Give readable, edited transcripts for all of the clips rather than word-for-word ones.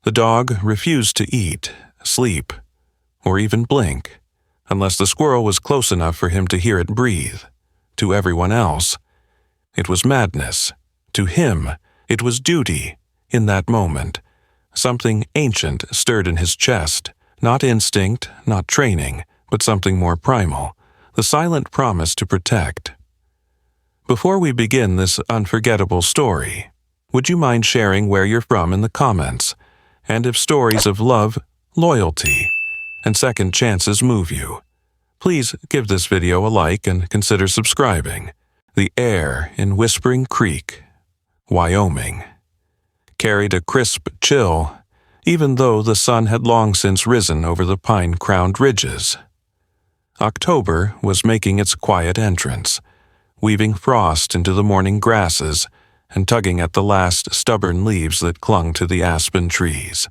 The dog refused to eat, sleep, or even blink, unless the squirrel was close enough for him to hear it breathe. To everyone else, it was madness. To him, it was duty. In that moment, something ancient stirred in his chest, not instinct, not training, but something more primal, the silent promise to protect. Before we begin this unforgettable story, would you mind sharing where you're from in the comments, and if stories of love, loyalty, and second chances move you? Please give this video a like and consider subscribing. The air in Whispering Creek, Wyoming, carried a crisp chill, even though the sun had long since risen over the pine-crowned ridges. October was making its quiet entrance, weaving frost into the morning grasses and tugging at the last stubborn leaves that clung to the aspen trees.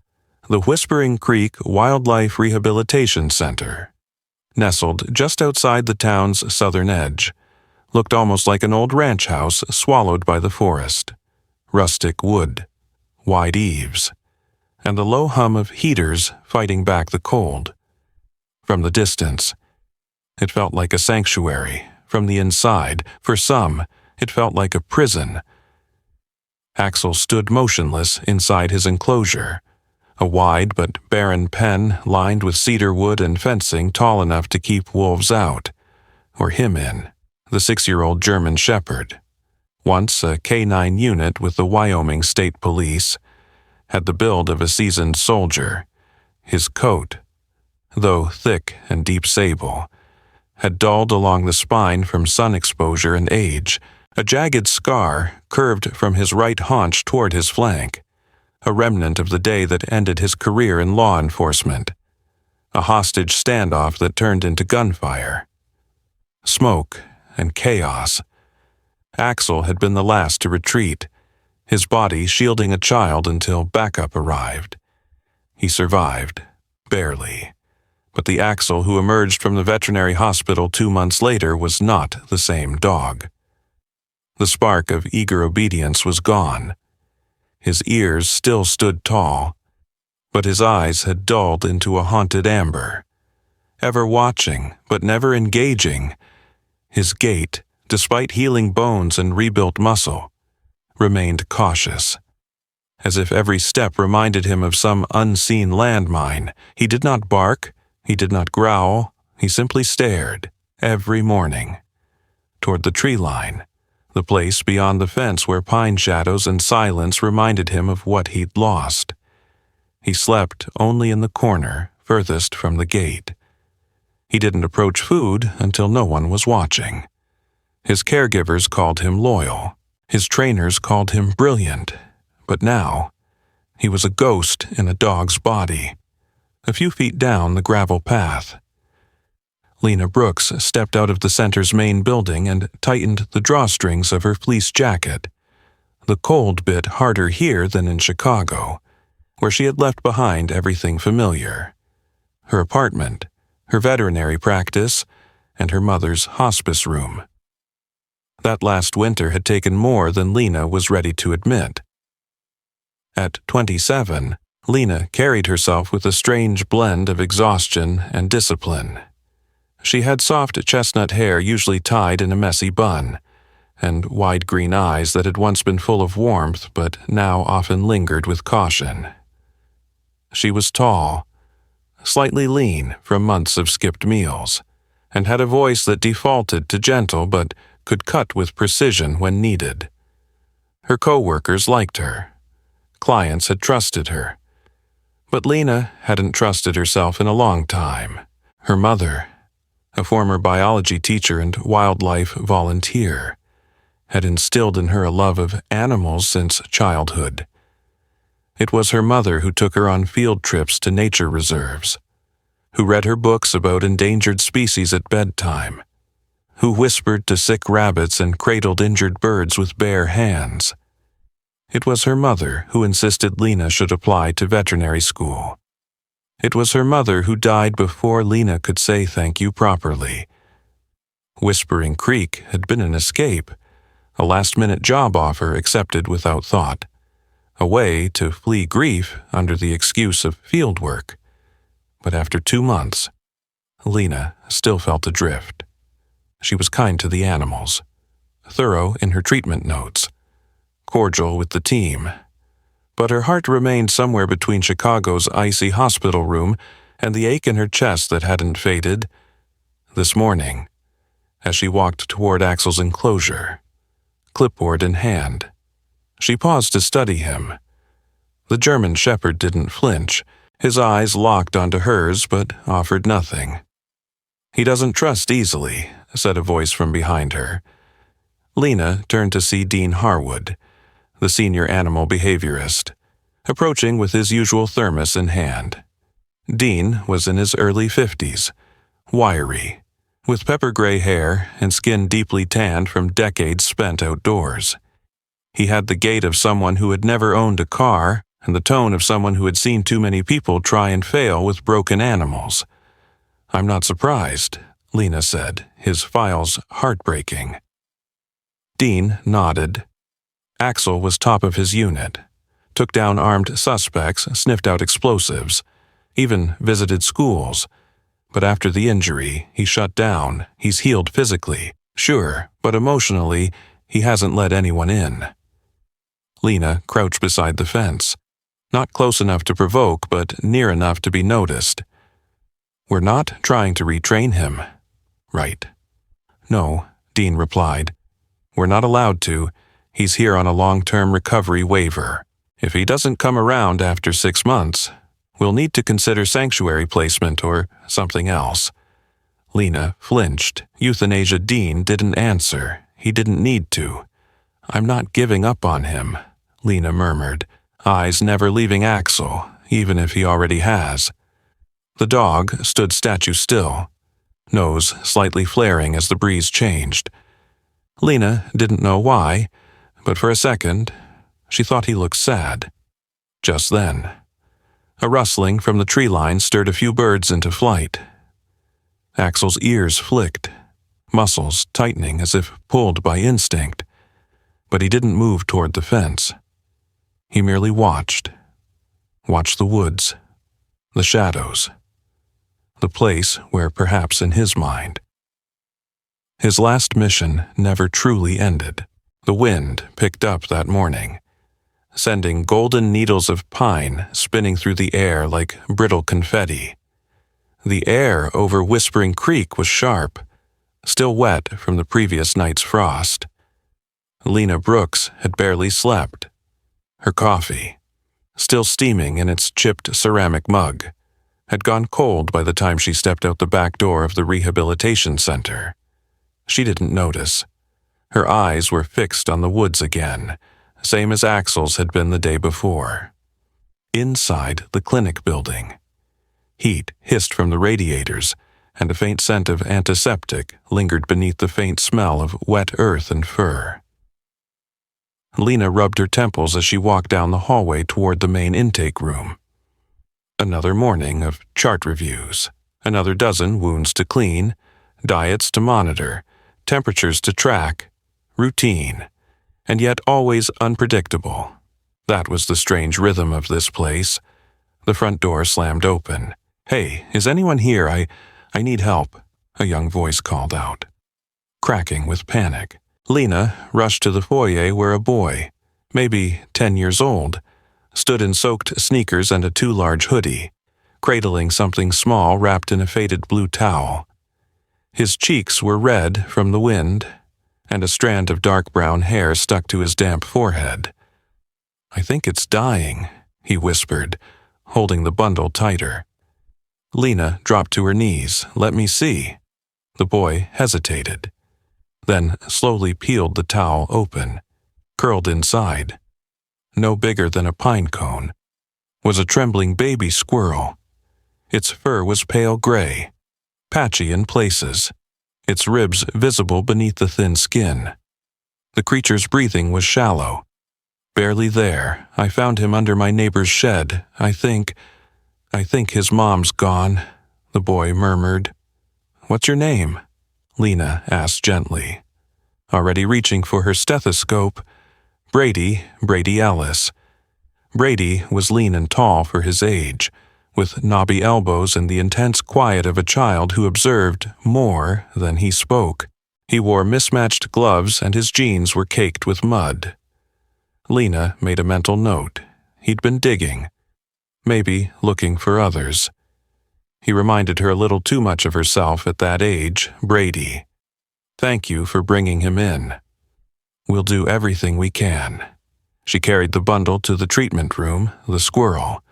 The Whispering Creek Wildlife Rehabilitation Center, nestled just outside the town's southern edge, looked almost like an old ranch house swallowed by the forest. Rustic wood, wide eaves, and the low hum of heaters fighting back the cold. From the distance, it felt like a sanctuary. From the inside, for some, it felt like a prison. Axel stood motionless inside his enclosure, a wide but barren pen lined with cedar wood and fencing tall enough to keep wolves out, or him in. The 6-year-old German Shepherd, once a K-9 unit with the Wyoming State Police, had the build of a seasoned soldier. His coat, though thick and deep sable, had dulled along the spine from sun exposure and age. A jagged scar curved from his right haunch toward his flank, a remnant of the day that ended his career in law enforcement, a hostage standoff that turned into gunfire. Smoke and chaos. Axel had been the last to retreat, his body shielding a child until backup arrived. He survived, barely, but the Axel who emerged from the veterinary hospital 2 months later was not the same dog. The spark of eager obedience was gone. His ears still stood tall, but his eyes had dulled into a haunted amber. Ever watching, but never engaging, his gait, despite healing bones and rebuilt muscle, remained cautious, as if every step reminded him of some unseen landmine. He did not bark, he did not growl, he simply stared, every morning, toward the tree line, the place beyond the fence where pine shadows and silence reminded him of what he'd lost. He slept only in the corner furthest from the gate. He didn't approach food until no one was watching. His caregivers called him loyal. His trainers called him brilliant. But now, he was a ghost in a dog's body. A few feet down the gravel path, Lena Brooks stepped out of the center's main building and tightened the drawstrings of her fleece jacket. The cold bit harder here than in Chicago, where she had left behind everything familiar. Her apartment, her veterinary practice, and her mother's hospice room. That last winter had taken more than Lena was ready to admit. At 27, Lena carried herself with a strange blend of exhaustion and discipline. She had soft chestnut hair usually tied in a messy bun, and wide green eyes that had once been full of warmth but now often lingered with caution. She was tall, slightly lean from months of skipped meals, and had a voice that defaulted to gentle but could cut with precision when needed. Her co-workers liked her. Clients had trusted her. But Lena hadn't trusted herself in a long time. Her mother, a former biology teacher and wildlife volunteer, had instilled in her a love of animals since childhood. It was her mother who took her on field trips to nature reserves, who read her books about endangered species at bedtime, who whispered to sick rabbits and cradled injured birds with bare hands. It was her mother who insisted Lena should apply to veterinary school. It was her mother who died before Lena could say thank you properly. Whispering Creek had been an escape, a last-minute job offer accepted without thought. a way to flee grief under the excuse of field work. But after 2 months, Lena still felt adrift. She was kind to the animals, thorough in her treatment notes, cordial with the team, but her heart remained somewhere between Chicago's icy hospital room and the ache in her chest that hadn't faded. This morning, as she walked toward Axel's enclosure, clipboard in hand, she paused to study him. The German shepherd didn't flinch, his eyes locked onto hers but offered nothing. "He doesn't trust easily," said a voice from behind her. Lena turned to see Dean Harwood, the senior animal behaviorist, approaching with his usual thermos in hand. Dean was in his early 50s, wiry, with pepper-gray hair and skin deeply tanned from decades spent outdoors. He had the gait of someone who had never owned a car and the tone of someone who had seen too many people try and fail with broken animals. "I'm not surprised," Lena said, his files heartbreaking. Dean nodded. Axel was top of his unit, took down armed suspects, sniffed out explosives, even visited schools. But after the injury, he shut down. He's healed physically, sure, but emotionally, he hasn't let anyone in. Lena crouched beside the fence, not close enough to provoke, but near enough to be noticed. "We're not trying to retrain him, right?" "No," Dean replied. "We're not allowed to. He's here on a long-term recovery waiver. If he doesn't come around after 6 months, we'll need to consider sanctuary placement or something else." Lena flinched. Euthanasia Dean didn't answer. He didn't need to. "I'm not giving up on him," Lena murmured, eyes never leaving Axel, even if he already has. The dog stood statue still, nose slightly flaring as the breeze changed. Lena didn't know why, but for a second, she thought he looked sad. Just then, a rustling from the tree line stirred a few birds into flight. Axel's ears flicked, muscles tightening as if pulled by instinct, but he didn't move toward the fence. He merely watched the woods, the shadows, the place where perhaps in his mind. His last mission never truly ended. The wind picked up that morning, sending golden needles of pine spinning through the air like brittle confetti. The air over Whispering Creek was sharp, still wet from the previous night's frost. Lena Brooks had barely slept. Her coffee, still steaming in its chipped ceramic mug, had gone cold by the time she stepped out the back door of the rehabilitation center. She didn't notice. Her eyes were fixed on the woods again, same as Axel's had been the day before. Inside the clinic building, heat hissed from the radiators, and a faint scent of antiseptic lingered beneath the faint smell of wet earth and fur. Lena rubbed her temples as she walked down the hallway toward the main intake room. Another morning of chart reviews, another dozen wounds to clean, diets to monitor, temperatures to track, routine, and yet always unpredictable. That was the strange rhythm of this place. The front door slammed open. "Hey, is anyone here? I need help," a young voice called out. Cracking with panic, Lena rushed to the foyer where a boy, maybe 10 years old, stood in soaked sneakers and a too large hoodie, cradling something small wrapped in a faded blue towel. His cheeks were red from the wind, and a strand of dark brown hair stuck to his damp forehead. "I think it's dying," he whispered, holding the bundle tighter. Lena dropped to her knees. "Let me see." The boy hesitated, then slowly peeled the towel open. Curled inside, no bigger than a pine cone, was a trembling baby squirrel. Its fur was pale gray, patchy in places, its ribs visible beneath the thin skin. The creature's breathing was shallow, barely there. "I found him under my neighbor's shed. I think his mom's gone," the boy murmured. "What's your name?" Lena asked gently, already reaching for her stethoscope. Brady Ellis." Brady was lean and tall for his age, with knobby elbows and the intense quiet of a child who observed more than he spoke. He wore mismatched gloves and his jeans were caked with mud. Lena made a mental note. He'd been digging, maybe looking for others. He reminded her a little too much of herself at that age, Brady. Thank you for bringing him in. We'll do everything we can. She carried the bundle to the treatment room. The squirrel,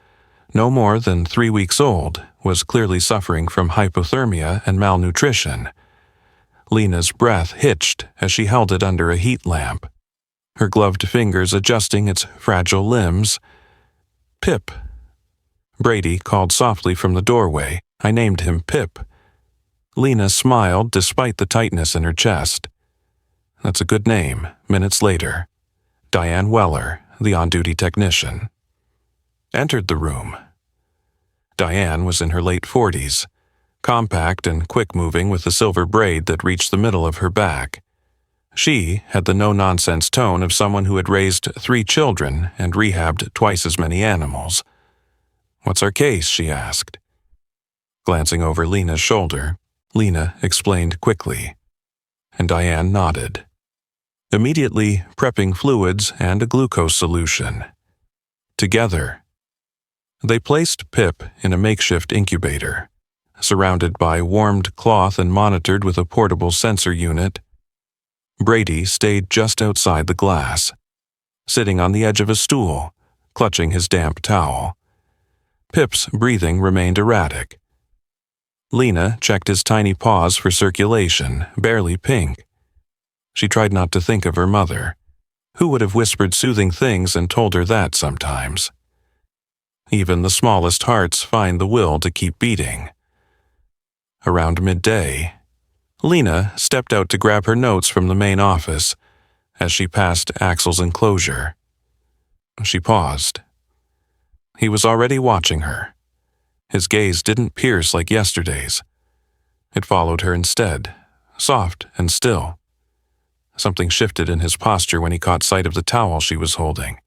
no more than 3 weeks old, was clearly suffering from hypothermia and malnutrition. Lena's breath hitched as she held it under a heat lamp, her gloved fingers adjusting its fragile limbs. Pip. Brady called softly from the doorway. I named him Pip. Lena smiled despite the tightness in her chest. That's a good name. Minutes later, Diane Weller, the on-duty technician, entered the room. Diane was in her late 40s, compact and quick-moving with a silver braid that reached the middle of her back. She had the no-nonsense tone of someone who had raised 3 children and rehabbed twice as many animals. "What's our case?" she asked. Glancing over Lena's shoulder, Lena explained quickly, and Diane nodded, immediately prepping fluids and a glucose solution. Together, they placed Pip in a makeshift incubator, surrounded by warmed cloth and monitored with a portable sensor unit. Brady stayed just outside the glass, sitting on the edge of a stool, clutching his damp towel. Pip's breathing remained erratic. Lena checked his tiny paws for circulation, barely pink. She tried not to think of her mother, who would have whispered soothing things and told her that sometimes. Even the smallest hearts find the will to keep beating. Around midday, Lena stepped out to grab her notes from the main office as she passed Axel's enclosure. She paused. He was already watching her. His gaze didn't pierce like yesterday's. It followed her instead, soft and still. Something shifted in his posture when he caught sight of the towel she was holding.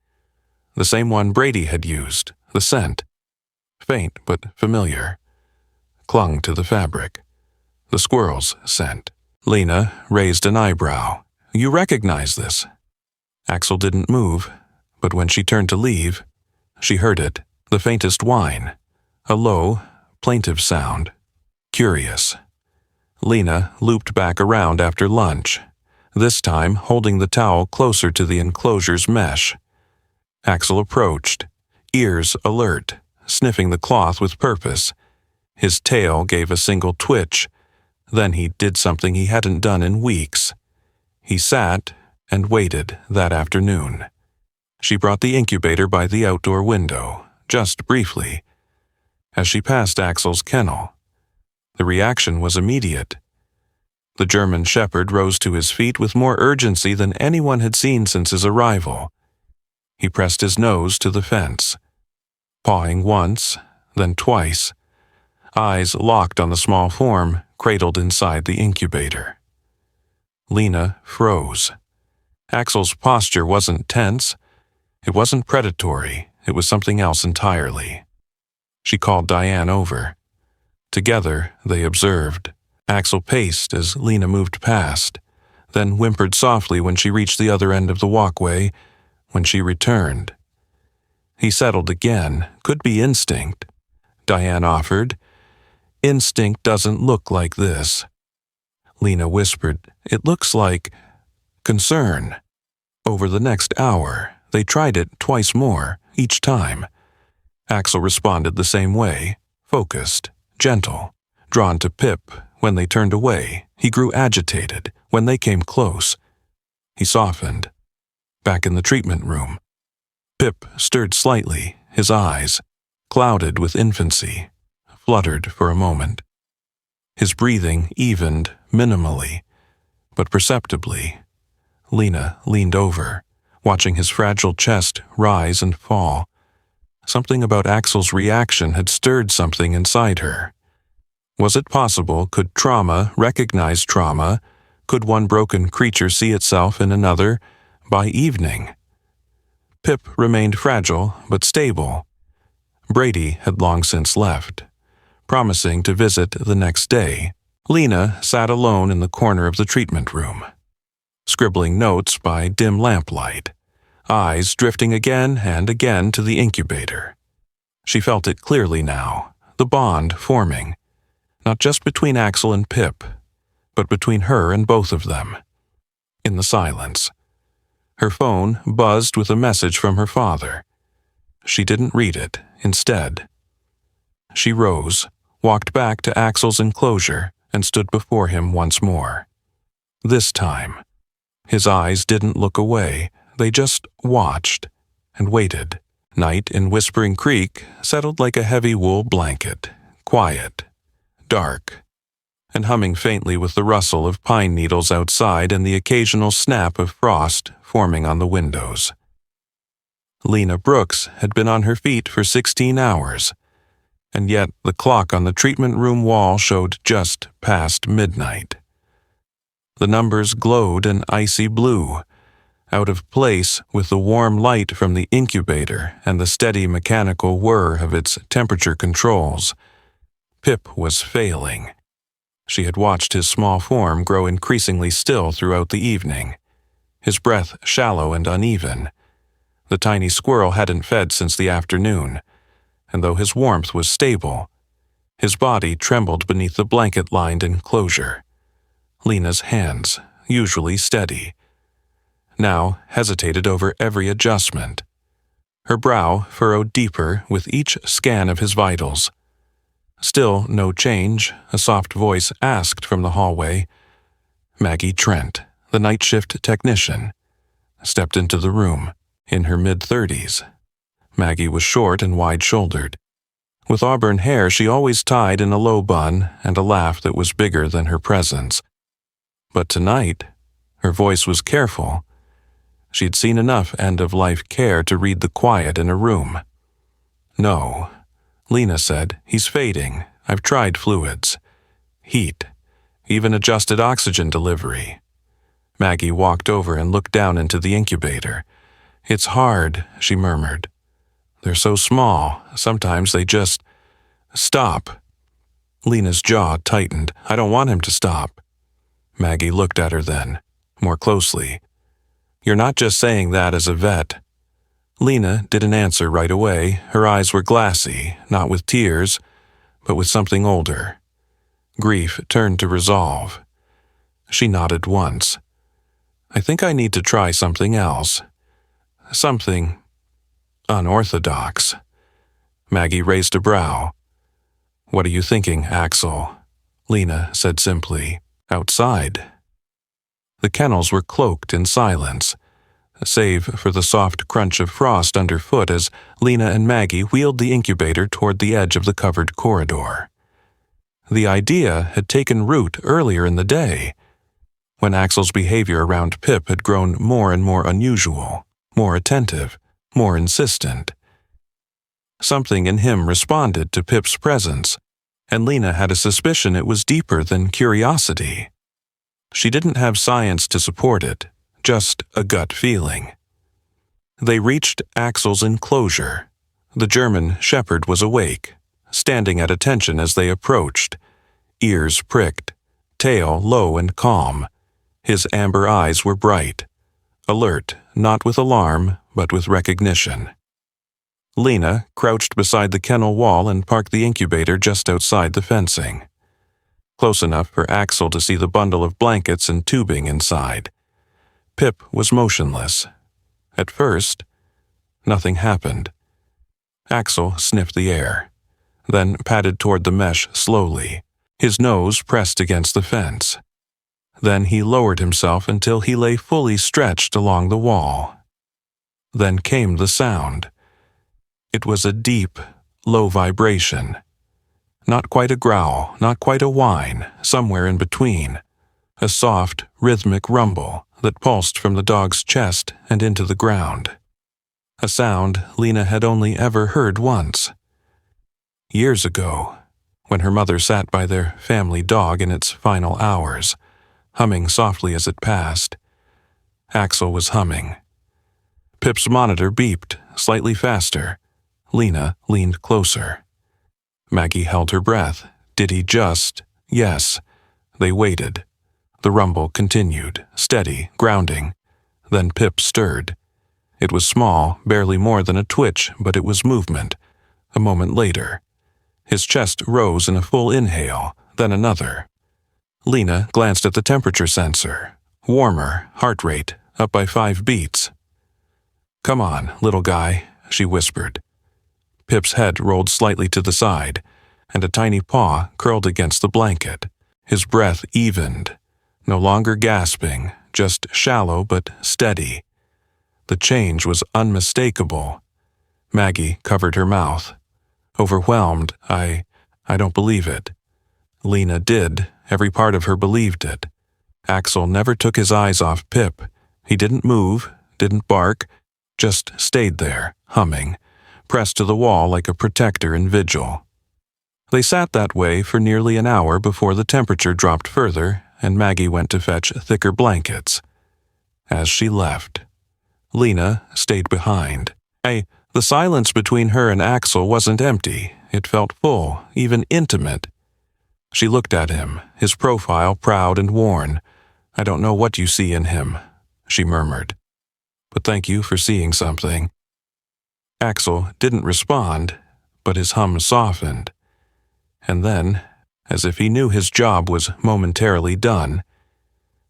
The same one Brady had used, the scent, faint but familiar, clung to the fabric. The squirrel's scent. Lena raised an eyebrow. "You recognize this?" Axel didn't move, but when she turned to leave, she heard it, the faintest whine, a low, plaintive sound. Curious. Lena looped back around after lunch, this time holding the towel closer to the enclosure's mesh. Axel approached, ears alert, sniffing the cloth with purpose. His tail gave a single twitch. Then he did something he hadn't done in weeks. He sat and waited that afternoon. She brought the incubator by the outdoor window, just briefly. As she passed Axel's kennel, the reaction was immediate. The German shepherd rose to his feet with more urgency than anyone had seen since his arrival. He pressed his nose to the fence, pawing once, then twice, eyes locked on the small form cradled inside the incubator. Lena froze. Axel's posture wasn't tense. It wasn't predatory. It was something else entirely. She called Diane over. Together, they observed. Axel paced as Lena moved past, then whimpered softly when she reached the other end of the walkway. When she returned, he settled again. Could be instinct, Diane offered. Instinct doesn't look like this. Lena whispered, "It looks like concern." Over the next hour, they tried it twice more, each time. Axel responded the same way, focused, gentle, drawn to Pip. When they turned away, he grew agitated. When they came close, he softened. Back in the treatment room, Pip stirred slightly, his eyes, clouded with infancy, fluttered for a moment. His breathing evened minimally, but perceptibly. Lena leaned over, watching his fragile chest rise and fall. Something about Axel's reaction had stirred something inside her. Was it possible? Could trauma recognize trauma? Could one broken creature see itself in another by evening? Pip remained fragile but stable. Brady had long since left, promising to visit the next day. Lena sat alone in the corner of the treatment room, scribbling notes by dim lamplight, eyes drifting again and again to the incubator. She felt it clearly now, the bond forming, not just between Axel and Pip, but between her and both of them. In the silence, her phone buzzed with a message from her father. She didn't read it, instead. She rose, walked back to Axel's enclosure, and stood before him once more. This time, his eyes didn't look away, they just watched and waited. Night in Whispering Creek settled like a heavy wool blanket, quiet, dark, and humming faintly with the rustle of pine needles outside and the occasional snap of frost forming on the windows. Lena Brooks had been on her feet for 16 hours, and yet the clock on the treatment room wall showed just past midnight. The numbers glowed an icy blue, out of place with the warm light from the incubator and the steady mechanical whir of its temperature controls. Pip was failing. She had watched his small form grow increasingly still throughout the evening, his breath shallow and uneven. The tiny squirrel hadn't fed since the afternoon, and though his warmth was stable, his body trembled beneath the blanket-lined enclosure. Lena's hands, usually steady, now hesitated over every adjustment. Her brow furrowed deeper with each scan of his vitals. Still no change, a soft voice asked from the hallway. Maggie Trent, the night shift technician, stepped into the room, in her mid-30s. Maggie was short and wide-shouldered. With auburn hair she always tied in a low bun and a laugh that was bigger than her presence. But tonight, her voice was careful. She'd seen enough end-of-life care to read the quiet in a room. "No," Lena said, "he's fading. I've tried fluids. Heat. Even adjusted oxygen delivery." Maggie walked over and looked down into the incubator. "It's hard," she murmured. "They're so small. Sometimes they just stop." Lena's jaw tightened. "I don't want him to stop." Maggie looked at her then, more closely. "You're not just saying that as a vet." Lena didn't answer right away. Her eyes were glassy, not with tears, but with something older. Grief turned to resolve. She nodded once. "I think I need to try something else. Something unorthodox." Maggie raised a brow. "What are you thinking, Axel?" Lena said simply. "Outside." The kennels were cloaked in silence, save for the soft crunch of frost underfoot as Lena and Maggie wheeled the incubator toward the edge of the covered corridor. The idea had taken root earlier in the day, when Axel's behavior around Pip had grown more and more unusual, more attentive, more insistent. Something in him responded to Pip's presence, and Lena had a suspicion it was deeper than curiosity. She didn't have science to support it, just a gut feeling. They reached Axel's enclosure. The German shepherd was awake, standing at attention as they approached, ears pricked, tail low and calm. His amber eyes were bright, alert not with alarm but with recognition. Lena crouched beside the kennel wall and parked the incubator just outside the fencing, close enough for Axel to see the bundle of blankets and tubing inside. Pip was motionless. At first, nothing happened. Axel sniffed the air, then padded toward the mesh slowly, his nose pressed against the fence. Then he lowered himself until he lay fully stretched along the wall. Then came the sound. It was a deep, low vibration. Not quite a growl, not quite a whine, somewhere in between. A soft, rhythmic rumble that pulsed from the dog's chest and into the ground. A sound Lena had only ever heard once. Years ago, when her mother sat by their family dog in its final hours, humming softly as it passed. Axel was humming. Pip's monitor beeped, slightly faster. Lena leaned closer. Maggie held her breath. Did he just? Yes. They waited. The rumble continued, steady, grounding. Then Pip stirred. It was small, barely more than a twitch, but it was movement. A moment later, his chest rose in a full inhale, then another. Lena glanced at the temperature sensor. Warmer, heart rate, up by 5 beats. "Come on, little guy," she whispered. Pip's head rolled slightly to the side, and a tiny paw curled against the blanket. His breath evened, no longer gasping, just shallow but steady. The change was unmistakable. Maggie covered her mouth. Overwhelmed, I don't believe it. Lena did. Every part of her believed it. Axel never took his eyes off Pip. He didn't move, didn't bark, just stayed there, humming, pressed to the wall like a protector in vigil. They sat that way for nearly an hour before the temperature dropped further and Maggie went to fetch thicker blankets. As she left, Lena stayed behind. The silence between her and Axel wasn't empty. It felt full, even intimate. She looked at him, his profile proud and worn. "I don't know what you see in him," she murmured. "But thank you for seeing something." Axel didn't respond, but his hum softened. And then, as if he knew his job was momentarily done,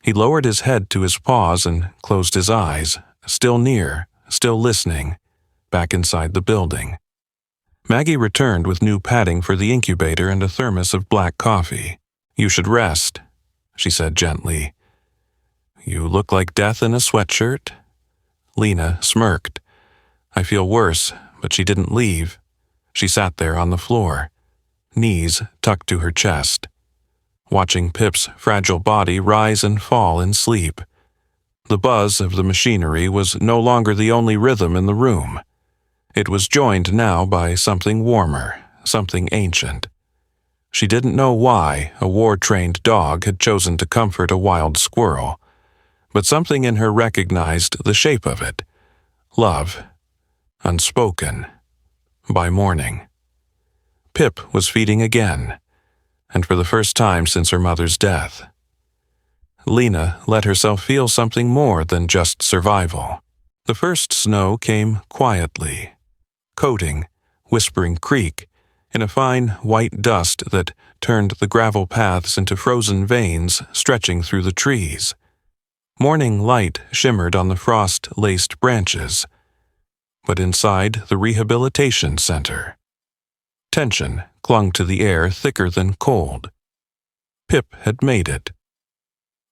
he lowered his head to his paws and closed his eyes, still near, still listening, back inside the building. Maggie returned with new padding for the incubator and a thermos of black coffee. "You should rest," she said gently. "You look like death in a sweatshirt." Lena smirked. "I feel worse," but she didn't leave. She sat there on the floor, knees tucked to her chest, watching Pip's fragile body rise and fall in sleep. The buzz of the machinery was no longer the only rhythm in the room. It was joined now by something warmer, something ancient. She didn't know why a war-trained dog had chosen to comfort a wild squirrel, but something in her recognized the shape of it. Love. Unspoken. By morning. Pip was feeding again, and for the first time since her mother's death. Lena let herself feel something more than just survival. The first snow came quietly, coating, Whispering Creek, in a fine white dust that turned the gravel paths into frozen veins stretching through the trees. Morning light shimmered on the frost-laced branches, but inside the rehabilitation center, tension clung to the air thicker than cold. Pip had made it.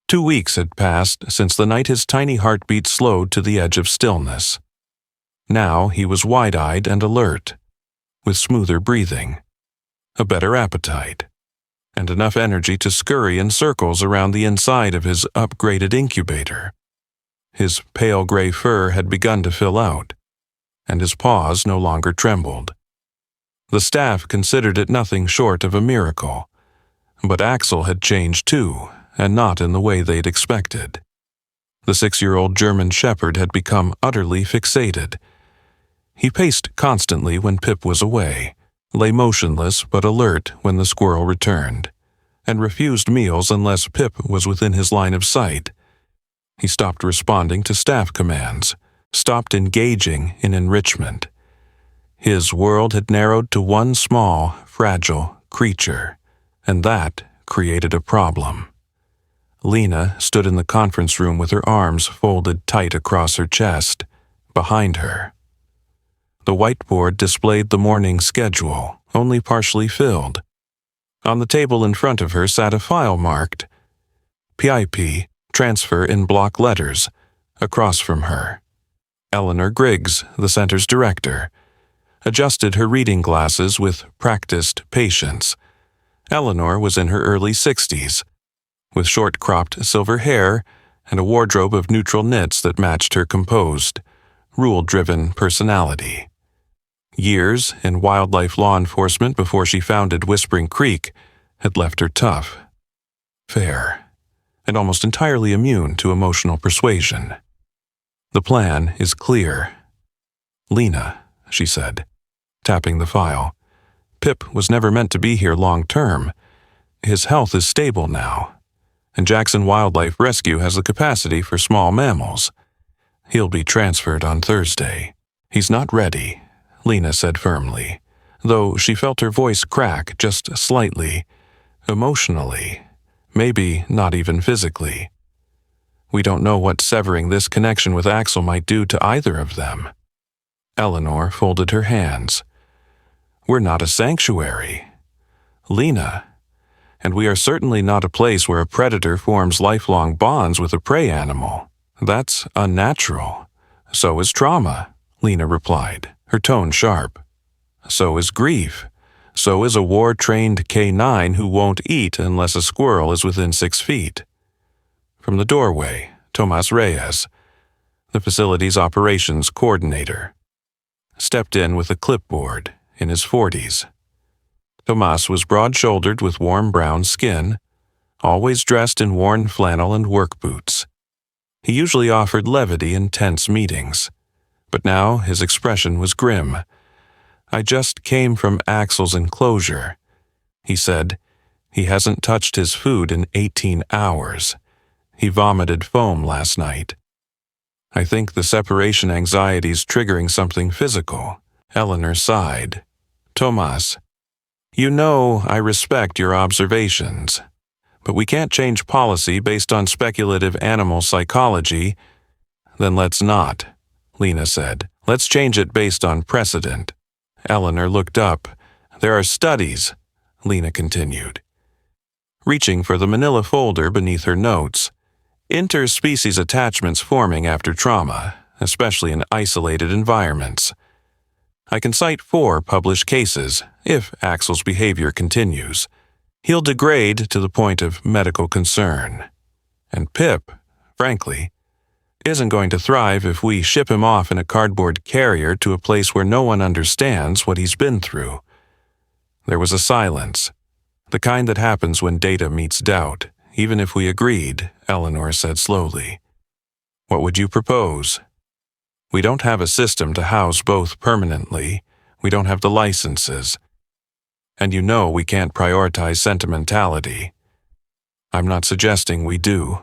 2 weeks had passed since the night his tiny heartbeat slowed to the edge of stillness. Now he was wide-eyed and alert, with smoother breathing, a better appetite, and enough energy to scurry in circles around the inside of his upgraded incubator. His pale gray fur had begun to fill out, and his paws no longer trembled. The staff considered it nothing short of a miracle, but Axel had changed too, and not in the way they'd expected. The 6-year-old German shepherd had become utterly fixated. He paced constantly when Pip was away, lay motionless but alert when the squirrel returned, and refused meals unless Pip was within his line of sight. He stopped responding to staff commands, stopped engaging in enrichment. His world had narrowed to one small, fragile creature, and that created a problem. Lena stood in the conference room with her arms folded tight across her chest, behind her. The whiteboard displayed the morning schedule, only partially filled. On the table in front of her sat a file marked PIP, transfer in block letters, across from her. Eleanor Griggs, the center's director, adjusted her reading glasses with practiced patience. Eleanor was in her early 60s, with short-cropped silver hair and a wardrobe of neutral knits that matched her composed, rule-driven personality. Years in wildlife law enforcement before she founded Whispering Creek had left her tough, fair, and almost entirely immune to emotional persuasion. The plan is clear. Lena, she said, tapping the file. Pip was never meant to be here long term. His health is stable now, and Jackson Wildlife Rescue has the capacity for small mammals. He'll be transferred on Thursday. He's not ready, Lena said firmly, though she felt her voice crack just slightly, emotionally, maybe not even physically. We don't know what severing this connection with Axel might do to either of them. Eleanor folded her hands. We're not a sanctuary, Lena, and we are certainly not a place where a predator forms lifelong bonds with a prey animal. That's unnatural. So is trauma, Lena replied, her tone sharp. So is grief. So is a war-trained K9 who won't eat unless a squirrel is within 6 feet. From the doorway, Tomas Reyes, the facility's operations coordinator, stepped in with a clipboard, in his 40s. Tomas was broad-shouldered with warm brown skin, always dressed in worn flannel and work boots. He usually offered levity in tense meetings, but now his expression was grim. I just came from Axel's enclosure, he said. He hasn't touched his food in 18 hours. He vomited foam last night. I think the separation anxiety's triggering something physical. Eleanor sighed. Tomas, you know I respect your observations, but we can't change policy based on speculative animal psychology. Then let's not, Lena said. Let's change it based on precedent. Eleanor looked up. There are studies, Lena continued, reaching for the manila folder beneath her notes. Interspecies attachments forming after trauma, especially in isolated environments. I can cite 4 published cases if Axel's behavior continues. He'll degrade to the point of medical concern. And Pip, frankly, isn't going to thrive if we ship him off in a cardboard carrier to a place where no one understands what he's been through. There was a silence, the kind that happens when data meets doubt, even if we agreed, Eleanor said slowly. What would you propose? We don't have a system to house both permanently. We don't have the licenses. And you know we can't prioritize sentimentality. I'm not suggesting we do,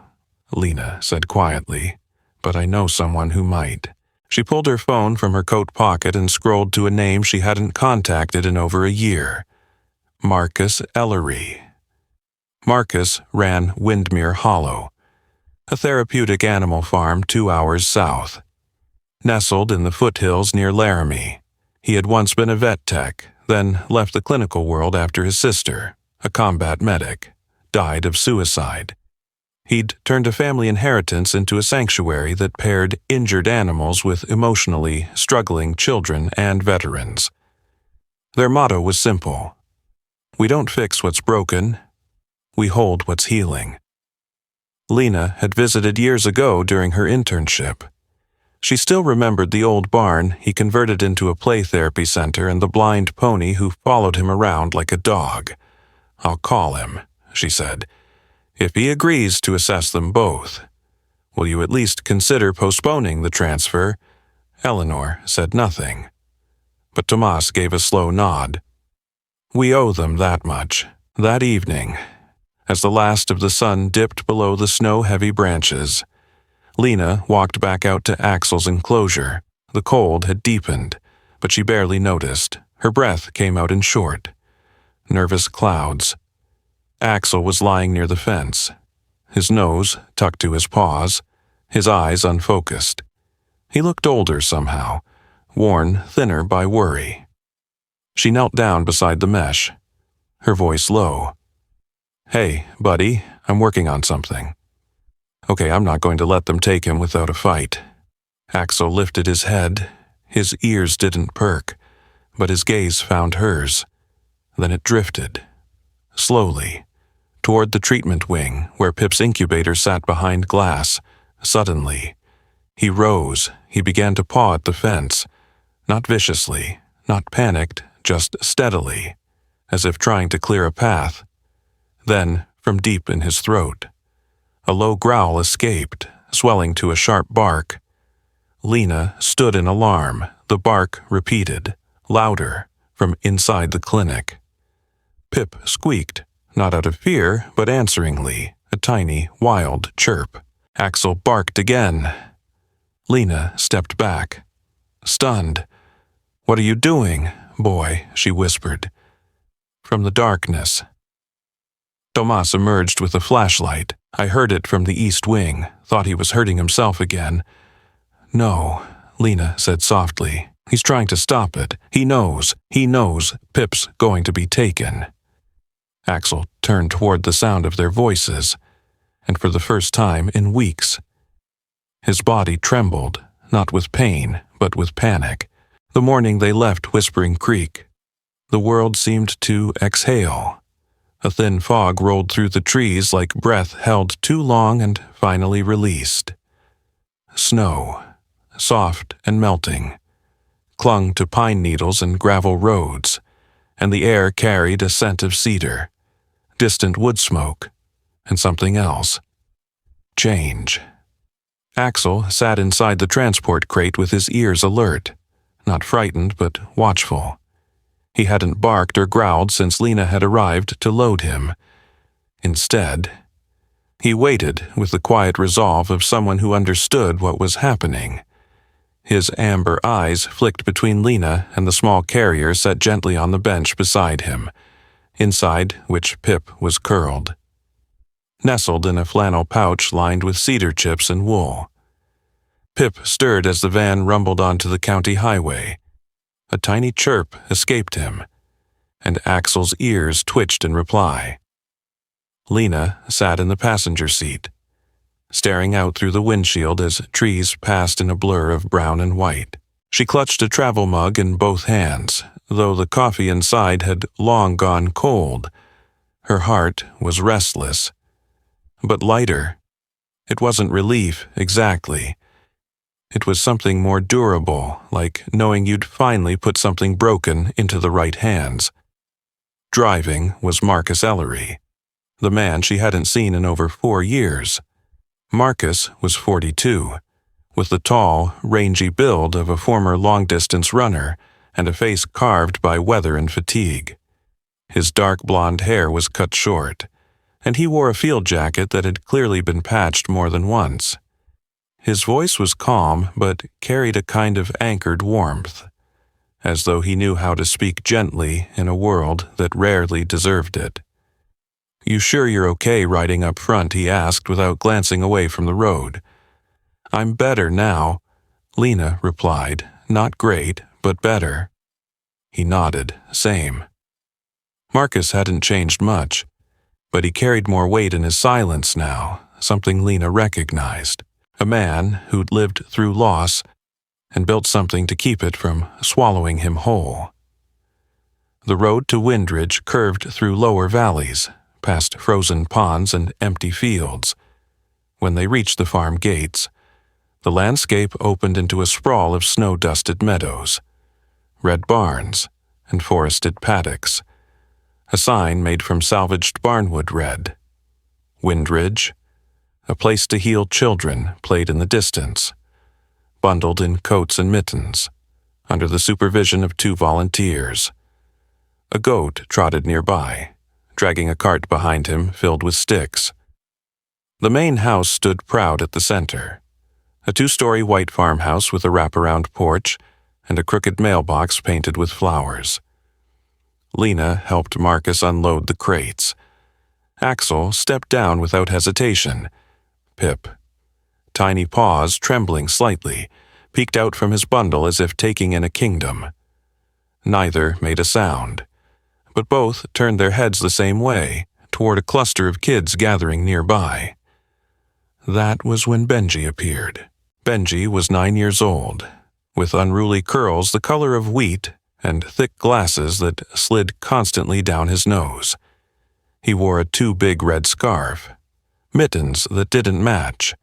Lena said quietly, but I know someone who might. She pulled her phone from her coat pocket and scrolled to a name she hadn't contacted in over a year. Marcus Ellery. Marcus ran Windmere Hollow, a therapeutic animal farm 2 hours south. Nestled in the foothills near Laramie, he had once been a vet tech, then left the clinical world after his sister, a combat medic, died of suicide. He'd turned a family inheritance into a sanctuary that paired injured animals with emotionally struggling children and veterans. Their motto was simple: we don't fix what's broken, we hold what's healing. Lena had visited years ago during her internship. She still remembered the old barn he converted into a play therapy center and the blind pony who followed him around like a dog. I'll call him, she said, if he agrees to assess them both. Will you at least consider postponing the transfer? Eleanor said nothing, but Tomas gave a slow nod. We owe them that much. That evening, as the last of the sun dipped below the snow-heavy branches, Lena walked back out to Axel's enclosure. The cold had deepened, but she barely noticed. Her breath came out in short, nervous clouds. Axel was lying near the fence, his nose tucked to his paws, his eyes unfocused. He looked older somehow, worn thinner by worry. She knelt down beside the mesh, her voice low. Hey, buddy, I'm working on something. Okay, I'm not going to let them take him without a fight. Axel lifted his head. His ears didn't perk, but his gaze found hers. Then it drifted, slowly, toward the treatment wing where Pip's incubator sat behind glass. Suddenly, he rose. He began to paw at the fence, not viciously, not panicked, just steadily, as if trying to clear a path. Then, from deep in his throat, a low growl escaped, swelling to a sharp bark. Lena stood in alarm, the bark repeated, louder, from inside the clinic. Pip squeaked, not out of fear, but answeringly, a tiny, wild chirp. Axel barked again. Lena stepped back, stunned. "What are you doing, boy?" she whispered. From the darkness, Tomas emerged with a flashlight. I heard it from the east wing, thought he was hurting himself again. "No," Lena said softly. "He's trying to stop it. He knows Pip's going to be taken." Axel turned toward the sound of their voices, and for the first time in weeks, his body trembled, not with pain, but with panic. The morning they left Whispering Creek, the world seemed to exhale. A thin fog rolled through the trees like breath held too long and finally released. Snow, soft and melting, clung to pine needles and gravel roads, and the air carried a scent of cedar, distant wood smoke, and something else. Change. Axel sat inside the transport crate with his ears alert, not frightened but watchful. He hadn't barked or growled since Lena had arrived to load him. Instead, he waited with the quiet resolve of someone who understood what was happening. His amber eyes flicked between Lena and the small carrier set gently on the bench beside him, inside which Pip was curled, nestled in a flannel pouch lined with cedar chips and wool. Pip stirred as the van rumbled onto the county highway. A tiny chirp escaped him, and Axel's ears twitched in reply. Lena sat in the passenger seat, staring out through the windshield as trees passed in a blur of brown and white. She clutched a travel mug in both hands, though the coffee inside had long gone cold. Her heart was restless, but lighter. It wasn't relief, exactly. It was something more durable, like knowing you'd finally put something broken into the right hands. Driving was Marcus Ellery, the man she hadn't seen in over 4 years. Marcus was 42, with the tall, rangy build of a former long-distance runner and a face carved by weather and fatigue. His dark blonde hair was cut short, and he wore a field jacket that had clearly been patched more than once. His voice was calm, but carried a kind of anchored warmth, as though he knew how to speak gently in a world that rarely deserved it. "You sure you're okay riding up front?" he asked without glancing away from the road. "I'm better now," Lena replied. "Not great, but better." He nodded, same. Marcus hadn't changed much, but he carried more weight in his silence now, something Lena recognized. A man who'd lived through loss and built something to keep it from swallowing him whole. The road to Windridge curved through lower valleys, past frozen ponds and empty fields. When they reached the farm gates, the landscape opened into a sprawl of snow-dusted meadows, red barns, and forested paddocks. A sign made from salvaged barnwood read, "Windridge, a place to heal children," played in the distance, bundled in coats and mittens, under the supervision of 2 volunteers. A goat trotted nearby, dragging a cart behind him filled with sticks. The main house stood proud at the center, a 2-story white farmhouse with a wraparound porch and a crooked mailbox painted with flowers. Lena helped Marcus unload the crates. Axel stepped down without hesitation. Pip, tiny paws trembling slightly, peeked out from his bundle as if taking in a kingdom. Neither made a sound, but both turned their heads the same way, toward a cluster of kids gathering nearby. That was when Benji appeared. Benji was 9 years old, with unruly curls the color of wheat and thick glasses that slid constantly down his nose. He wore a too big red scarf, mittens that didn't match,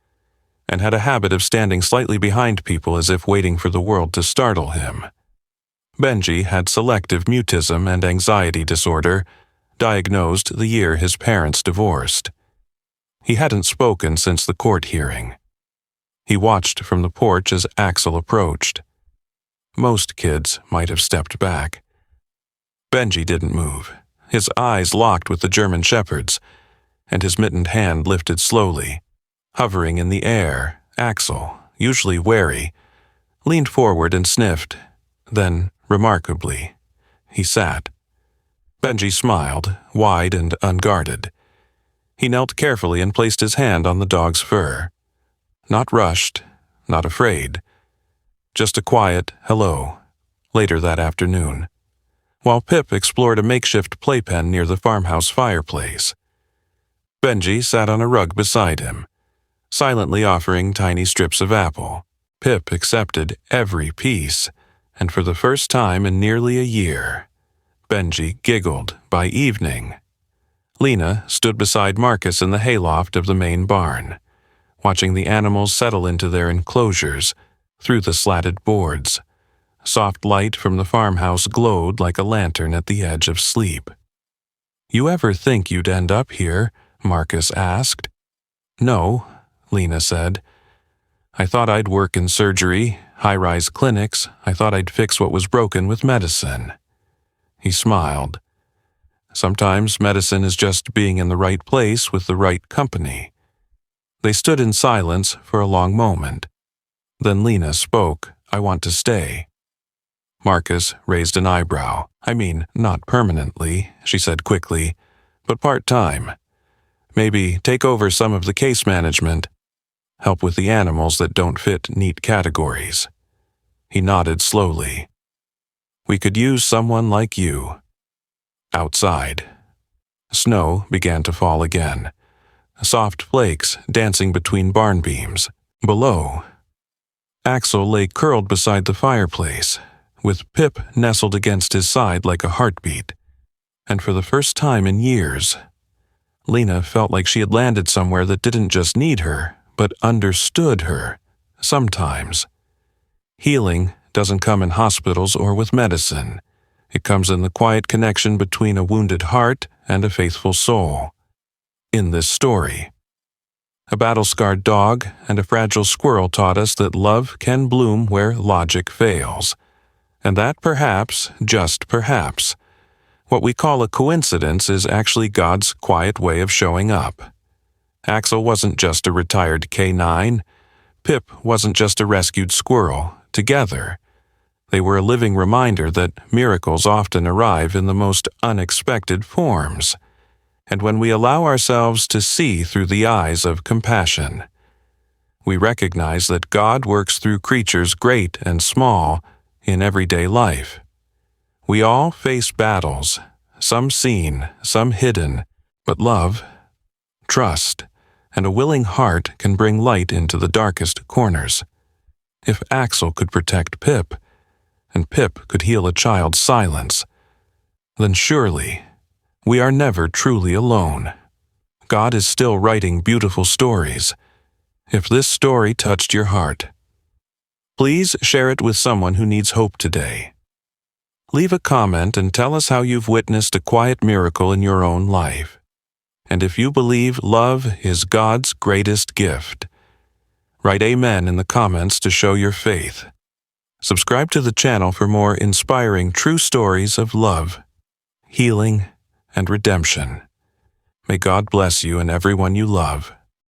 and had a habit of standing slightly behind people as if waiting for the world to startle him. Benji had selective mutism and anxiety disorder, diagnosed the year his parents divorced. He hadn't spoken since the court hearing. He watched from the porch as Axel approached. Most kids might have stepped back. Benji didn't move, his eyes locked with the German Shepherd's, and his mittened hand lifted slowly. Hovering in the air, Axel, usually wary, leaned forward and sniffed. Then, remarkably, he sat. Benji smiled, wide and unguarded. He knelt carefully and placed his hand on the dog's fur. Not rushed, not afraid. Just a quiet hello, later that afternoon, while Pip explored a makeshift playpen near the farmhouse fireplace. Benji sat on a rug beside him, silently offering tiny strips of apple. Pip accepted every piece, and for the first time in nearly a year, Benji giggled by evening. Lena stood beside Marcus in the hayloft of the main barn, watching the animals settle into their enclosures through the slatted boards. Soft light from the farmhouse glowed like a lantern at the edge of sleep. "You ever think you'd end up here?" Marcus asked. "No," Lena said. "I thought I'd work in surgery, high-rise clinics. I thought I'd fix what was broken with medicine." He smiled. Sometimes medicine is just being in the right place with the right company. They stood in silence for a long moment. Then Lena spoke, "I want to stay." Marcus raised an eyebrow. "I mean, not permanently," she said quickly, "but part-time. Maybe take over some of the case management. Help with the animals that don't fit neat categories." He nodded slowly. "We could use someone like you." Outside, snow began to fall again, soft flakes dancing between barn beams. Below, Axel lay curled beside the fireplace, with Pip nestled against his side like a heartbeat. And for the first time in years, Lena felt like she had landed somewhere that didn't just need her, but understood her, sometimes. Healing doesn't come in hospitals or with medicine. It comes in the quiet connection between a wounded heart and a faithful soul. In this story, a battle-scarred dog and a fragile squirrel taught us that love can bloom where logic fails, and that perhaps, just perhaps, what we call a coincidence is actually God's quiet way of showing up. Axel wasn't just a retired K9. Pip wasn't just a rescued squirrel. Together, they were a living reminder that miracles often arrive in the most unexpected forms. And when we allow ourselves to see through the eyes of compassion, we recognize that God works through creatures great and small in everyday life. We all face battles, some seen, some hidden, but love, trust, and a willing heart can bring light into the darkest corners. If Axel could protect Pip, and Pip could heal a child's silence, then surely we are never truly alone. God is still writing beautiful stories. If this story touched your heart, please share it with someone who needs hope today. Leave a comment and tell us how you've witnessed a quiet miracle in your own life. And if you believe love is God's greatest gift, write Amen in the comments to show your faith. Subscribe to the channel for more inspiring true stories of love, healing, and redemption. May God bless you and everyone you love.